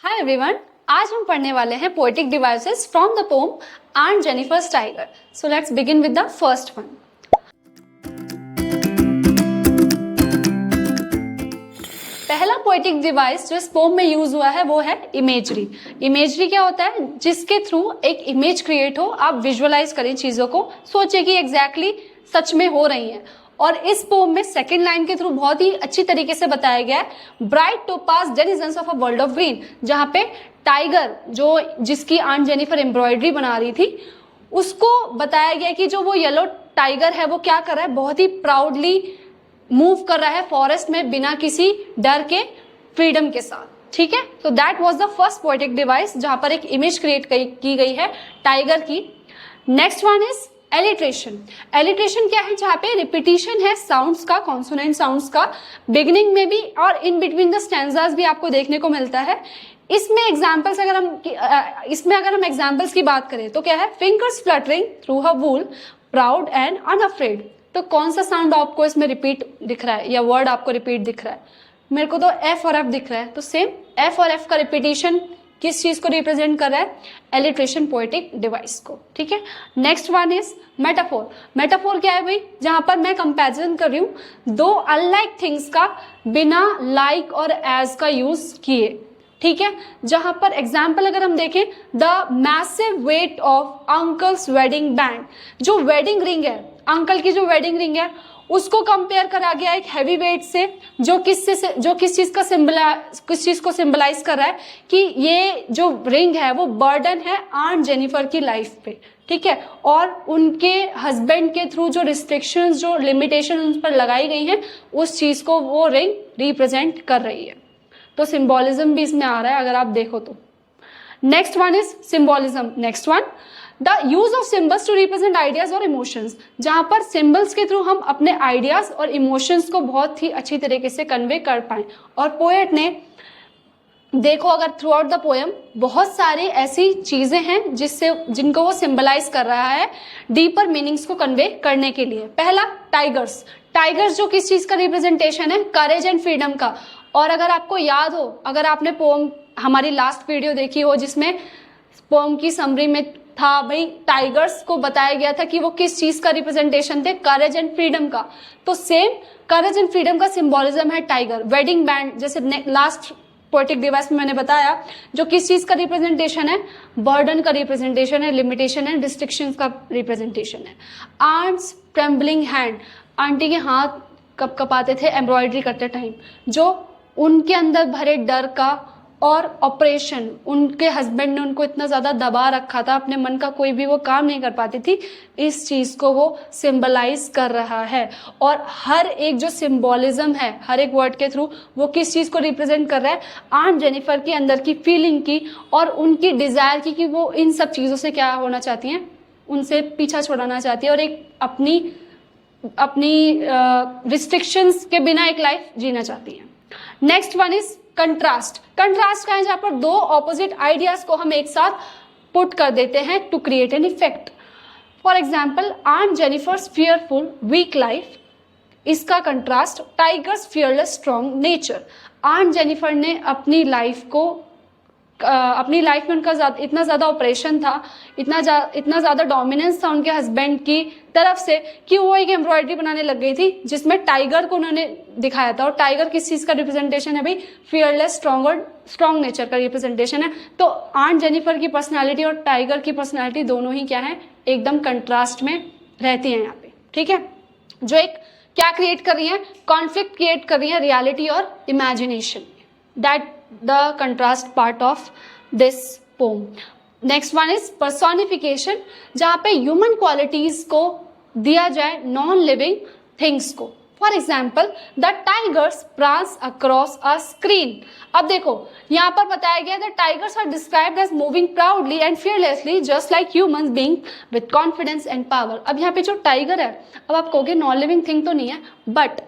Hi everyone, आज हम पढ़ने वाले हैं poetic devices from the pome on Jennifer's tiger. So let's begin with the first one. पहला पोएटिक डिवाइस जो इस पोम में यूज हुआ है वो है इमेजरी। इमेजरी क्या होता है? जिसके थ्रू एक इमेज क्रिएट हो, आप विजुअलाइज करें चीजों को, सोचे कि एग्जैक्टली सच में हो रही है। और इस पोम में सेकंड लाइन के थ्रू बहुत ही अच्छी तरीके से बताया गया है bright topaz denizens of a world of green, जहां पे टाइगर जिसकी आंट जेनिफर एम्ब्रॉयडरी बना रही थी, उसको बताया गया कि जो वो येलो टाइगर है वो क्या कर रहा है, बहुत ही प्राउडली मूव कर रहा है फॉरेस्ट में बिना किसी डर के, फ्रीडम के साथ। ठीक है, तो that was the first poetic device जहां पर एक इमेज क्रिएट की गई है टाइगर की। Next one is alliteration. Alliteration क्या है? जहां पे रिपीटिशन है साउंड्स का, कॉन्सोनेंट साउंड्स का, बिगिनिंग में भी और इन बिटवीन द स्टैंजास भी आपको देखने को मिलता है। इसमें एग्जांपल्स अगर हम एग्जांपल्स की बात करें तो क्या है? Fingers fluttering through her wool, proud and unafraid. तो कौन सा साउंड आपको इसमें रिपीट दिख रहा है या वर्ड आपको रिपीट दिख रहा है? मेरे को तो एफ और एफ दिख रहा है। तो सेम एफ और एफ का रिपीटिशन किस चीज को रिप्रेजेंट कर रहा है? एलिट्रेशन पोएटिक डिवाइस को। ठीक है, next one is metaphor. Metaphor क्या है भाई? जहां पर मैं कंपैरिजन कर रही हूं दो अनलाइक थिंग्स का बिना लाइक और एज का यूज किए। ठीक है, जहां पर एग्जाम्पल अगर हम देखें, the massive weight of uncle's wedding band, जो वेडिंग रिंग है, अंकल की जो वेडिंग रिंग है, उसको कंपेयर करा गया एक हैवी वेट से, जो किस चीज को सिंबलाइज कर रहा है कि ये जो रिंग है वो बर्डन है आंट जेनिफर की लाइफ पे। ठीक है, और उनके हस्बैंड के थ्रू जो रिस्ट्रिक्शंस, जो लिमिटेशन उन पर लगाई गई हैं, उस चीज को वो रिंग रिप्रेजेंट कर रही है। तो सिंबोलिज्म भी इसमें आ रहा है अगर आप देखो तो। Next one is symbolism. Next one, the use of symbols to represent ideas और इमोशंस, जहां पर सिंबल्स के थ्रू हम अपने आइडियाज और इमोशंस को बहुत ही अच्छी तरीके से कन्वे कर पाए। और पोएट ने देखो, अगर थ्रू आउट द पोएम बहुत सारी ऐसी चीजें हैं जिनको वो सिंबलाइज कर रहा है डीपर मीनिंग्स को कन्वे करने के लिए। पहला, टाइगर्स। टाइगर्स जो किस चीज का रिप्रेजेंटेशन है? करेज एंड फ्रीडम का। और अगर आपको याद हो, अगर आपने पोएम हमारी लास्ट वीडियो देखी हो जिसमें पोएम की समरी में था भाई, टाइगर्स को बताया गया था कि वो किस चीज का रिप्रेजेंटेशन थे? करेज एंड फ्रीडम का। तो सेम करेज एंड फ्रीडम का सिंबोलिज्म है टाइगर। वेडिंग बैंड, जैसे लास्ट पोएटिक डिवाइस में मैंने बताया, जो किस चीज का रिप्रेजेंटेशन है? बर्डन का रिप्रेजेंटेशन है, लिमिटेशन है, रिस्ट्रिक्शंस का रिप्रेजेंटेशन है। आंट्स ट्रेम्बलिंग हैंड, आंटी के हाथ कप कपाते थे एम्ब्रॉयडरी करते टाइम, जो उनके अंदर भरे डर का और ऑपरेशन, उनके हस्बैंड ने उनको इतना ज्यादा दबा रखा था, अपने मन का कोई भी वो काम नहीं कर पाती थी, इस चीज को वो सिंबलाइज कर रहा है। और हर एक जो सिंबोलिज्म है, हर एक वर्ड के थ्रू वो किस चीज को रिप्रेजेंट कर रहा है? आंट जेनिफर की अंदर की फीलिंग की और उनकी डिजायर की कि वो इन सब चीजों से क्या होना चाहती हैं, उनसे पीछा छुड़ाना चाहती है और एक अपनी रिस्ट्रिक्शंस के बिना एक लाइफ जीना चाहती है। Next one is contrast. Contrast का है जहां पर दो ऑपोजिट आइडियाज को हम एक साथ पुट कर देते हैं to create an effect. For example, aunt Jennifer's fearful weak life, इसका contrast tiger's fearless strong nature. Aunt Jennifer ने अपनी लाइफ में उनका इतना ज्यादा ऑपरेशन था, इतना ज्यादा डोमिनेंस था उनके हस्बैंड की तरफ से कि वो एक एम्ब्रॉयडरी बनाने लग गई थी जिसमें टाइगर को उन्होंने दिखाया था। और टाइगर किस चीज का रिप्रेजेंटेशन है भाई? फियरलेस स्ट्रॉन्ग और स्ट्रॉन्ग नेचर का रिप्रेजेंटेशन है। तो आंट जेनिफर की पर्सनैलिटी और टाइगर की पर्सनैलिटी दोनों ही क्या है? एकदम कंट्रास्ट में रहती है यहाँ पे। ठीक है, जो एक क्या क्रिएट कर रही है? कॉन्फ्लिक्ट क्रिएट कर रही है रियलिटी और imagination. That the contrast part of this poem. Next one is personification, जहां पे human qualities को दिया जाए non living things को। For example, the tigers prance across a screen. अब देखो, यहाँ पर बताया गया the tigers are described as moving proudly and fearlessly just like humans being with confidence and power. अब यहाँ पे जो टाइगर है, अब आप कहोगे नॉन लिविंग थिंग तो नहीं है, बट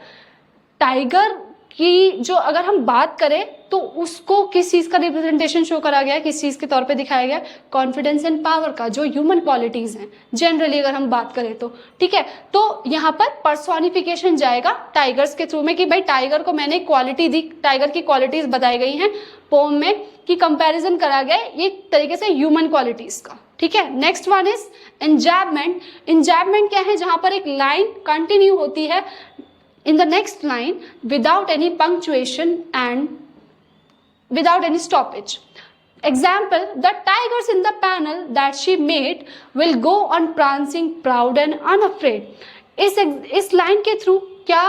टाइगर कि जो अगर हम बात करें तो उसको किस चीज का रिप्रेजेंटेशन शो करा गया है, किस चीज के तौर पे दिखाया गया है, कॉन्फिडेंस एंड पावर का, जो ह्यूमन क्वालिटीज हैं जनरली अगर हम बात करें तो, ठीक है। तो यहाँ पर पर्सोनिफिकेशन जाएगा टाइगर्स के थ्रू में कि भाई टाइगर को मैंने क्वालिटी दी, टाइगर की क्वालिटीज बताई गई हैं पोम में, कि कंपैरिजन करा गया है एक तरीके से ह्यूमन क्वालिटीज का, ठीक है। Next one is enjambment. Enjambment क्या है, जहां पर एक लाइन कंटिन्यू होती है in the next line without any punctuation and without any stoppage. Example, the tigers in the panel that she made will go on prancing proud and unafraid. इस line के through क्या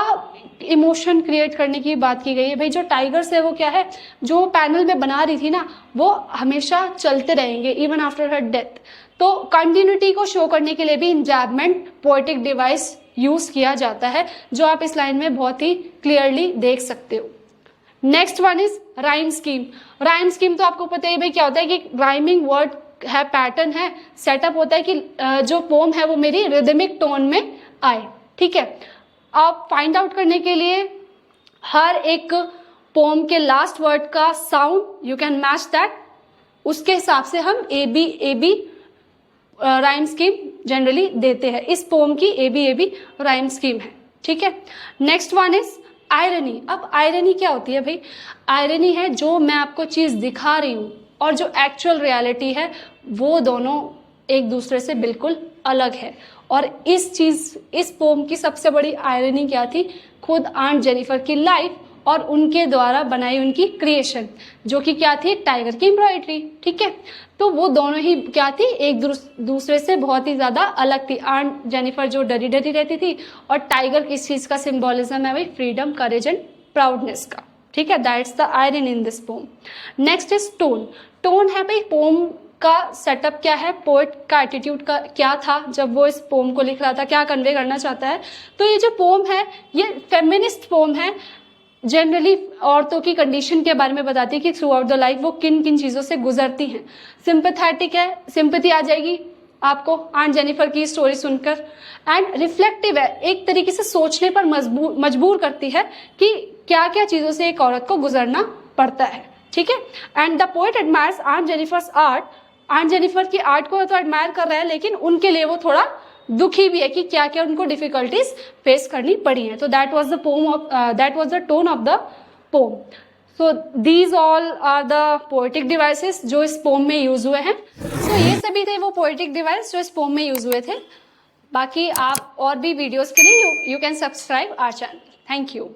emotion create करने की बात की गई है, भाई जो टाइगर्स है वो क्या है, जो पैनल में बना रही थी ना, वो हमेशा चलते रहेंगे इवन आफ्टर हर डेथ। तो कंटिन्यूटी को शो करने के लिए भी इंजैबमेंट पोएटिक डिवाइस यूज किया जाता है, जो आप इस लाइन में बहुत ही क्लियरली देख सकते हो। Next one is rhyme scheme. Rhyme scheme तो आपको पता ही भाई क्या होता है कि राइमिंग वर्ड है, पैटर्न है, सेटअप होता है कि जो पोम है वो मेरी रिदमिक टोन में आए, ठीक है। आप फाइंड आउट करने के लिए हर एक पोम के लास्ट वर्ड का sound you can match that, उसके हिसाब से हम A B rhyme scheme generally देते हैं। इस पोम की ए बी राइम स्कीम है, ठीक है। Next one is irony. अब आयरनी क्या होती है भाई, आयरनी है जो मैं आपको चीज दिखा रही हूं और जो एक्चुअल रियलिटी है वो दोनों एक दूसरे से बिल्कुल अलग है। और इस पोम की सबसे बड़ी आयरनी क्या थी, खुद आंट जेनिफर की लाइफ और उनके द्वारा बनाई उनकी क्रिएशन, जो कि क्या थी, टाइगर की एम्ब्रॉयडरी, ठीक है। तो वो दोनों ही क्या थी, एक दूसरे से बहुत ही ज्यादा अलग थी। आंट जेनिफर जो डरी डरी रहती थी, और टाइगर किस चीज का सिंबोलिज्म है भाई, फ्रीडम, करेज एंड प्राउडनेस का, ठीक है। That's the iron in this pome. Next is tone. Tone है भाई पोम का सेटअप क्या है, पोएट का एटीट्यूड का क्या था जब वो इस पोम को लिख रहा था, क्या कन्वे करना चाहता है। तो ये जो पोम है ये फेमिनिस्ट पोम है, जनरली औरतों की कंडीशन के बारे में बताती है कि थ्रू आउट द लाइफ वो किन किन चीज़ों से गुजरती हैं। सिंपैथेटिक है, सिंपैथी आ जाएगी आपको आंट जेनिफर की स्टोरी सुनकर। एंड रिफ्लेक्टिव है, एक तरीके से सोचने पर मजबूर करती है कि क्या क्या चीज़ों से एक औरत को गुजरना पड़ता है, ठीक है। And the poet admires aunt Jennifer's art. Aunt Jennifer की आर्ट को तो एडमायर कर रहा है, लेकिन उनके लिए वो थोड़ा दुखी भी है कि क्या क्या उनको डिफिकल्टीज फेस करनी पड़ी हैं। तो that was the tone of the poem. So these all are the poetic devices जो इस पोम में यूज हुए हैं। सो ये सभी थे वो पोएटिक डिवाइस जो इस पोम में यूज हुए थे। बाकी आप और भी वीडियोस के लिए you can subscribe our channel. Thank you.